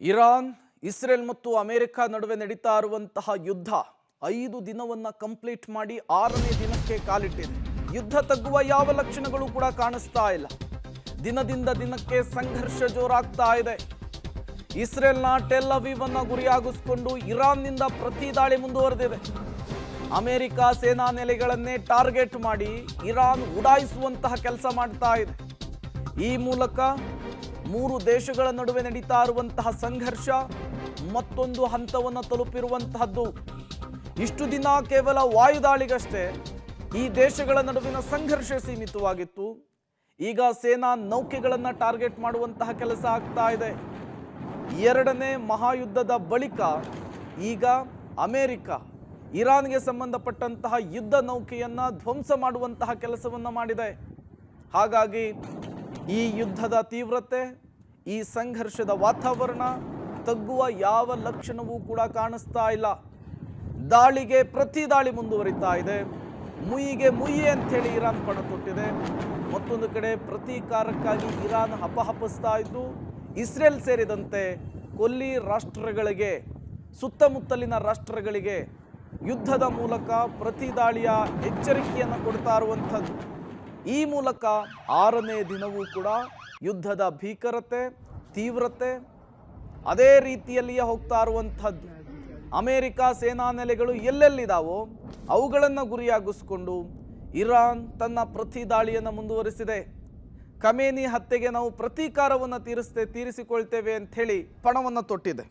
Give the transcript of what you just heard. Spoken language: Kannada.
ಇರಾನ್, ಇಸ್ರೇಲ್ ಮತ್ತು ಅಮೆರಿಕ ನಡುವೆ ನಡೀತಾ ಇರುವಂತಹ ಯುದ್ಧ 5 ದಿನವನ್ನ ಕಂಪ್ಲೀಟ್ ಮಾಡಿ 6ನೇ ದಿನಕ್ಕೆ ಕಾಲಿಟ್ಟಿದೆ. ಯುದ್ಧ ತಗ್ಗುವ ಯಾವ ಲಕ್ಷಣಗಳು ಕೂಡ ಕಾಣಿಸ್ತಾ ಇಲ್ಲ. ದಿನದಿಂದ ದಿನಕ್ಕೆ ಸಂಘರ್ಷ ಜೋರಾಗ್ತಾ ಇದೆ. ಇಸ್ರೇಲ್ನ ಟೆಲ್ ಅವೀವ್ ಅನ್ನು ಗುರಿಯಾಗಿಸಿಕೊಂಡು ಇರಾನ್ನಿಂದ ಪ್ರತಿ ದಾಳಿ ಮುಂದುವರೆದಿದೆ. ಅಮೆರಿಕ ಸೇನಾ ನೆಲೆಗಳನ್ನೇ ಟಾರ್ಗೆಟ್ ಮಾಡಿ ಇರಾನ್ ಉಡಾಯಿಸುವಂತಹ ಕೆಲಸ ಮಾಡ್ತಾ ಇದೆ. ಈ ಮೂಲಕ 3 ದೇಶಗಳ ನಡುವೆ ನಡೀತಾ ಇರುವಂತಹ ಸಂಘರ್ಷ ಮತ್ತೊಂದು ಹಂತವನ್ನು ತಲುಪಿರುವಂತಹದ್ದು. ಇಷ್ಟು ದಿನ ಕೇವಲ ವಾಯುದಾಳಿಗಷ್ಟೇ ಈ ದೇಶಗಳ ನಡುವಿನ ಸಂಘರ್ಷ ಸೀಮಿತವಾಗಿತ್ತು. ಈಗ ಸೇನಾ ನೌಕೆಗಳನ್ನು ಟಾರ್ಗೆಟ್ ಮಾಡುವಂತಹ ಕೆಲಸ ಆಗ್ತಾ ಇದೆ. 2ನೇ ಮಹಾಯುದ್ಧದ ಬಳಿಕ ಈಗ ಅಮೆರಿಕ ಇರಾನ್ಗೆ ಸಂಬಂಧಪಟ್ಟಂತಹ ಯುದ್ಧ ನೌಕೆಯನ್ನು ಧ್ವಂಸ ಮಾಡುವಂತಹ ಕೆಲಸವನ್ನು ಮಾಡಿದೆ. ಹಾಗಾಗಿ ಈ ಯುದ್ಧದ ತೀವ್ರತೆ, ಈ ಸಂಘರ್ಷದ ವಾತಾವರಣ ತಗ್ಗುವ ಯಾವ ಲಕ್ಷಣವೂ ಕೂಡ ಕಾಣಿಸ್ತಾ ಇಲ್ಲ. ದಾಳಿಗೆ ಪ್ರತಿ ದಾಳಿ ಮುಂದುವರಿತಾ ಇದೆ. ಮುಯಿಗೆ ಮುಯಿ ಅಂಥೇಳಿ ಇರಾನ್ ಪಣ ತೊಟ್ಟಿದೆ. ಮತ್ತೊಂದು ಕಡೆ ಪ್ರತೀಕಾರಕ್ಕಾಗಿ ಇರಾನ್ ಹಪಹಪಿಸ್ತಾ ಇದ್ದು ಇಸ್ರೇಲ್ ಸೇರಿದಂತೆ ಕೊಲ್ಲಿ ರಾಷ್ಟ್ರಗಳಿಗೆ, ಸುತ್ತಮುತ್ತಲಿನ ರಾಷ್ಟ್ರಗಳಿಗೆ ಯುದ್ಧದ ಮೂಲಕ ಪ್ರತಿ ದಾಳಿಯ ಎಚ್ಚರಿಕೆಯನ್ನು ಕೊಡ್ತಾ ಇರುವಂಥದ್ದು. ಈ ಮೂಲಕ 6ನೇ ದಿನವೂ ಕೂಡ ಯುದ್ಧದ ಭೀಕರತೆ, ತೀವ್ರತೆ ಅದೇ ರೀತಿಯಲ್ಲಿಯೇ ಹೋಗ್ತಾ ಇರುವಂಥದ್ದು. ಅಮೆರಿಕ ಸೇನಾ ನೆಲೆಗಳು ಎಲ್ಲೆಲ್ಲಿದ್ದಾವೋ ಅವುಗಳನ್ನು ಗುರಿಯಾಗಿಸಿಕೊಂಡು ಇರಾನ್ ತನ್ನ ಪ್ರತಿ ದಾಳಿಯನ್ನು ಮುಂದುವರಿಸಿದೆ. ಖಮೇನಿ ಹತ್ಯೆಗೆ ನಾವು ಪ್ರತೀಕಾರವನ್ನು ತೀರಿಸಿಕೊಳ್ತೇವೆ ಅಂಥೇಳಿ ಪಣವನ್ನು ತೊಟ್ಟಿದೆ.